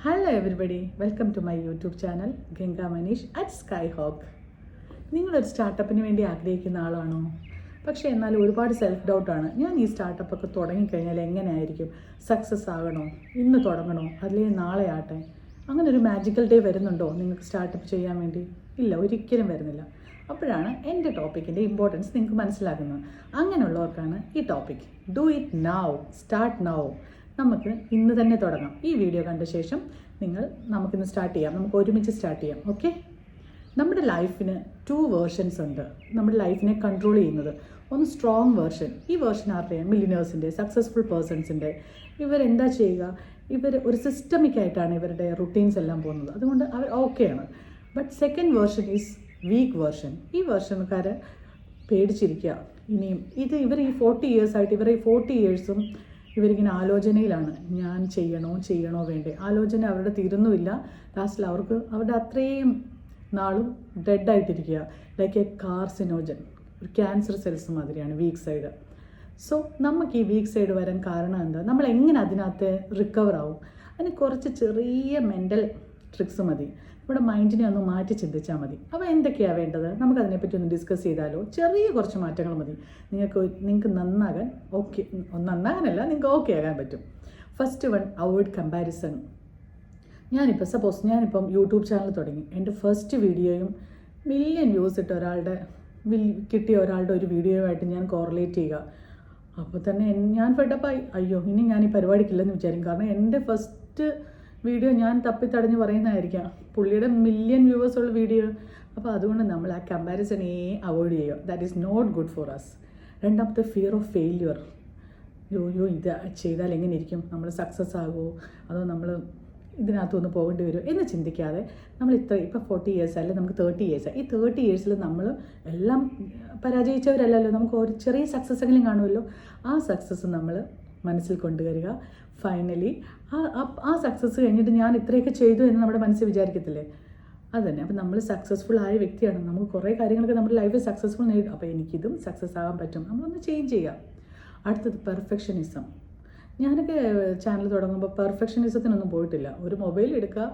Hello everybody, welcome to my YouTube channel Ganga Manish at Skyhawk. നിങ്ങളൊരു സ്റ്റാർട്ടപ്പിന് വേണ്ടി ആഗ്രഹിക്കുന്ന ആളാണോ? പക്ഷേ എന്നാലും ഒരുപാട് സെൽഫ് ഡൗട്ടാണ്. ഞാൻ ഈ സ്റ്റാർട്ടപ്പൊക്കെ തുടങ്ങിക്കഴിഞ്ഞാൽ എങ്ങനെയായിരിക്കും? സക്സസ് ആകണോ? ഇന്ന് തുടങ്ങണോ? അല്ലെങ്കിൽ നാളെ ആട്ടെ? അങ്ങനെ ഒരു മാജിക്കൽ ഡേ വരുന്നുണ്ടോ നിങ്ങൾക്ക് സ്റ്റാർട്ടപ്പ് ചെയ്യാൻ വേണ്ടി? ഇല്ല, ഒരിക്കലും വരുന്നില്ല. അപ്പോഴാണ് എൻ്റെ ടോപ്പിക്കിൻ്റെ ഇമ്പോർട്ടൻസ് നിങ്ങൾക്ക് മനസ്സിലാക്കുന്നത്. അങ്ങനെയുള്ളവർക്കാണ് ഈ topic. Do it now, start now. നമുക്ക് ഇന്ന് തന്നെ തുടങ്ങാം. ഈ വീഡിയോ കണ്ട ശേഷം നമുക്കിന്ന് സ്റ്റാർട്ട് ചെയ്യാം. നമുക്ക് ഒരുമിച്ച് സ്റ്റാർട്ട് ചെയ്യാം. ഓക്കെ? നമ്മുടെ ലൈഫിന് 2 വേർഷൻസ് ഉണ്ട്. നമ്മുടെ ലൈഫിനെ കൺട്രോൾ ചെയ്യുന്നത്. ഒന്ന് സ്ട്രോങ് വേർഷൻ. ഈ വേർഷൻ ആരുടെയാണ്? മില്ലിനേഴ്സിൻ്റെ, സക്സസ്ഫുൾ പേഴ്സൺസിൻ്റെ. ഇവരെന്താ ചെയ്യുക? ഇവർ ഒരു സിസ്റ്റമിക് ആയിട്ടാണ് ഇവരുടെ റുട്ടീൻസ് എല്ലാം പോകുന്നത്. അതുകൊണ്ട് അവർ ഓക്കെയാണ്. But second version is week version. ഈ വേർഷൻകാർ പേടിച്ചിരിക്കുക. ഇനിയും ഇവർ ഈ 40 ഇയേഴ്സായിട്ട് ഇവർ ഈ 40 ഇയേഴ്സും ഇവരിങ്ങനെ ആലോചനയിലാണ്. ഞാൻ ചെയ്യണോ വേണ്ടേ? ആലോചന അവരുടെ തീരുന്നുമില്ല. ലാസ്റ്റിൽ അവരുടെ അത്രയും നാളും ഡെഡായിട്ടിരിക്കുക. ലൈക്ക് എ കാർസിനോജൻ, ഒരു ക്യാൻസർ സെൽസ് മാതിരിയാണ് വീക്ക് സൈഡ്. സോ നമുക്ക് ഈ വീക്ക് സൈഡ് വരാൻ കാരണം എന്താ? നമ്മൾ എങ്ങനെ അതിനകത്ത് റിക്കവർ ആവും? അതിന് കുറച്ച് ചെറിയ മെൻ്റൽ ട്രിക്സ് മതി. നമ്മുടെ മൈൻഡിനെ ഒന്ന് മാറ്റി ചിന്തിച്ചാൽ മതി. അപ്പോൾ എന്തൊക്കെയാണ് വേണ്ടത്? നമുക്കതിനെപ്പറ്റി ഒന്ന് ഡിസ്കസ് ചെയ്താലോ? ചെറിയ കുറച്ച് മാറ്റങ്ങൾ മതി. നിങ്ങൾക്ക് നന്നാകാൻ നന്നാകാനല്ല, നിങ്ങൾക്ക് ഓക്കെ ആകാൻ പറ്റും. First one, avoid comparison. ഞാനിപ്പം യൂട്യൂബ് ചാനൽ തുടങ്ങി. എൻ്റെ ഫസ്റ്റ് വീഡിയോയും മില്യൺ വ്യൂസ് കിട്ടിയ ഒരാളുടെ ഒരു വീഡിയോയുമായിട്ട് ഞാൻ കോറിലേറ്റ് ചെയ്യുക. അപ്പോൾ തന്നെ ഞാൻ ഫെഡപ്പായി. അയ്യോ, ഇനി ഞാൻ ഈ പരിപാടിക്കില്ലെന്ന് വിചാരിക്കും. കാരണം എൻ്റെ ഫസ്റ്റ് വീഡിയോ ഞാൻ തപ്പിത്തടഞ്ഞ് പറയുന്നതായിരിക്കാം, പുള്ളിയുടെ മില്യൺ വ്യൂവേഴ്സുള്ള വീഡിയോ. അപ്പോൾ അതുകൊണ്ട് നമ്മൾ ആ കമ്പാരിസണേ അവോയ്ഡ് ചെയ്യുക. That is not good for us. രണ്ടാമത്തെ, ഫിയർ ഓഫ് ഫെയില്യുവർ. ഇത് ചെയ്താൽ എങ്ങനെ ഇരിക്കും? നമ്മൾ സക്സസ് ആകുമോ? അതോ നമ്മൾ ഇതിനകത്തൊന്ന് പോകേണ്ടി വരുമോ എന്ന് ചിന്തിക്കാതെ നമ്മൾ ഇപ്പോൾ 40 ഇയേഴ്സ് അല്ലെ, നമുക്ക് 30 ഇയേഴ്സ്. ഈ 30 ഇയേഴ്സിൽ നമ്മൾ എല്ലാം പരാജയിച്ചവരല്ലല്ലോ. നമുക്ക് ഒരു ചെറിയ സക്സസ് എങ്കിലും കാണുമല്ലോ. ആ സക്സസ് നമ്മൾ മനസ്സിൽ കൊണ്ടുവരിക. ഫൈനലി ആ സക്സസ് കഴിഞ്ഞിട്ട് ഞാൻ ഇത്രയൊക്കെ ചെയ്തു എന്ന് നമ്മുടെ മനസ്സിൽ വിചാരിക്കത്തില്ലേ? അതുതന്നെ. അപ്പം നമ്മൾ സക്സസ്ഫുൾ ആയ വ്യക്തിയാണ്. നമുക്ക് കുറേ കാര്യങ്ങളൊക്കെ നമ്മുടെ ലൈഫിൽ സക്സസ്ഫുൾ നേടും. അപ്പോൾ എനിക്കിതും സക്സസ് ആകാൻ പറ്റും. നമ്മളൊന്ന് ചേഞ്ച് ചെയ്യുക. അടുത്തത്, പെർഫെക്ഷനിസം. ഞാനൊക്കെ ചാനൽ തുടങ്ങുമ്പോൾ പെർഫെക്ഷനിസത്തിനൊന്നും പോയിട്ടില്ല. ഒരു മൊബൈൽ എടുക്കുക,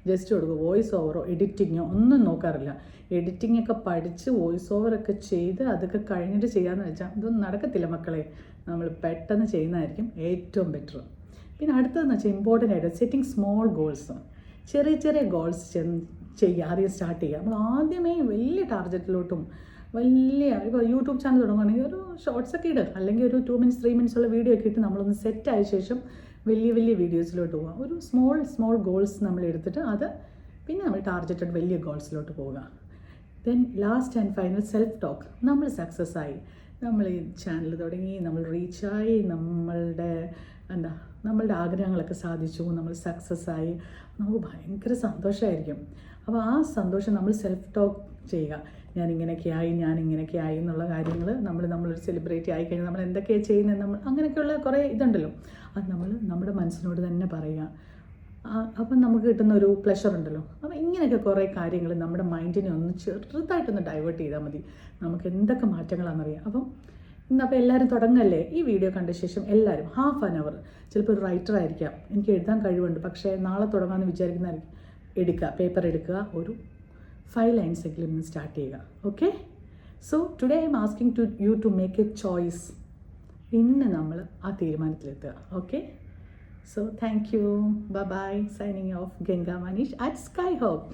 ജസ്റ്റ് കൊടുക്കുക. വോയിസ് ഓവറോ എഡിറ്റിങ്ങോ ഒന്നും നോക്കാറില്ല. എഡിറ്റിങ്ങൊക്കെ പഠിച്ച് വോയിസ് ഓവറൊക്കെ ചെയ്ത് അതൊക്കെ കഴിഞ്ഞിട്ട് ചെയ്യാമെന്ന് വെച്ചാൽ ഇതൊന്നും നടക്കത്തില്ല മക്കളെ. നമ്മൾ പെട്ടെന്ന് ചെയ്യുന്നതായിരിക്കും ഏറ്റവും ബെറ്റർ. പിന്നെ അടുത്തതെന്ന് വെച്ചാൽ ഇമ്പോർട്ടൻ്റ് ആയിട്ട് സെറ്റിംഗ് സ്മോൾ ഗോൾസ്. ചെറിയ ഗോൾസ് ചെയ്യുക. ആദ്യം സ്റ്റാർട്ട് ചെയ്യുക. നമ്മൾ ആദ്യമേ വലിയ ടാർഗറ്റിലോട്ടും ഇപ്പോൾ യൂട്യൂബ് ചാനൽ തുടങ്ങുകയാണെങ്കിൽ ഒരു ഷോർട്സൊക്കെ ഇടുക, അല്ലെങ്കിൽ ഒരു 2 മിനിറ്റ്സ് 3 മിനിറ്റ്സ് ഉള്ള വീഡിയോ ഒക്കെ ഇട്ട് നമ്മളൊന്ന് സെറ്റായ ശേഷം വലിയ വീഡിയോസിലോട്ട് പോവുക. ഒരു സ്മോൾ ഗോൾസ് നമ്മൾ എടുത്തിട്ട് പിന്നെ നമ്മൾ ടാർഗറ്റഡ് വലിയ ഗോൾസിലോട്ട് പോവുക. Then last and final, self talk. നമ്മൾ സക്സസ് ആയി, നമ്മൾ ഈ ചാനൽ തുടങ്ങി, നമ്മൾ റീച്ചായി, നമ്മളുടെ ആഗ്രഹങ്ങളൊക്കെ സാധിച്ചു, നമ്മൾ സക്സസ് ആയി, നമുക്ക് ഭയങ്കര സന്തോഷമായിരിക്കും. അപ്പോൾ ആ സന്തോഷം നമ്മൾ സെൽഫ് ടോക്ക് ചെയ്യുക. ഞാനിങ്ങനെയൊക്കെ ആയി എന്നുള്ള കാര്യങ്ങൾ നമ്മളൊരു സെലിബ്രിറ്റി ആയിക്കഴിഞ്ഞാൽ നമ്മൾ എന്തൊക്കെയാണ് ചെയ്യുന്നത്, അങ്ങനെയൊക്കെയുള്ള കുറേ ഇതുണ്ടല്ലോ. അത് നമ്മൾ നമ്മുടെ മനസ്സിനോട് തന്നെ പറയുക. അപ്പം നമുക്ക് കിട്ടുന്ന ഒരു പ്ലഷർ ഉണ്ടല്ലോ. അപ്പോൾ ഇങ്ങനെയൊക്കെ കുറേ കാര്യങ്ങൾ നമ്മുടെ മൈൻഡിനെ ഒന്ന് ചെറുതായിട്ടൊന്ന് ഡൈവേർട്ട് ചെയ്താൽ മതി. നമുക്ക് എന്തൊക്കെ മാറ്റങ്ങളാണെന്നറിയാം. അപ്പോൾ എല്ലാവരും തുടങ്ങല്ലേ? ഈ വീഡിയോ കണ്ട ശേഷം എല്ലാവരും ½ ആൻ അവർ, ചിലപ്പോൾ ഒരു റൈറ്റർ ആയിരിക്കാം, എനിക്ക് എഴുതാൻ കഴിവുണ്ട്, പക്ഷേ നാളെ തുടങ്ങാമെന്ന് വിചാരിക്കുന്നതായിരിക്കും. പേപ്പർ എടുക്കുക, ഒരു 5 ലൈൻസ് എങ്കിലും ഇന്ന് സ്റ്റാർട്ട് ചെയ്യുക. Okay? So today I am asking you to make a choice. ഇന്ന് നമ്മൾ ആ തീരുമാനത്തിലെത്തുക. Okay? So thank you. Bye bye. Signing off, Ganga Manish at Skyhawk.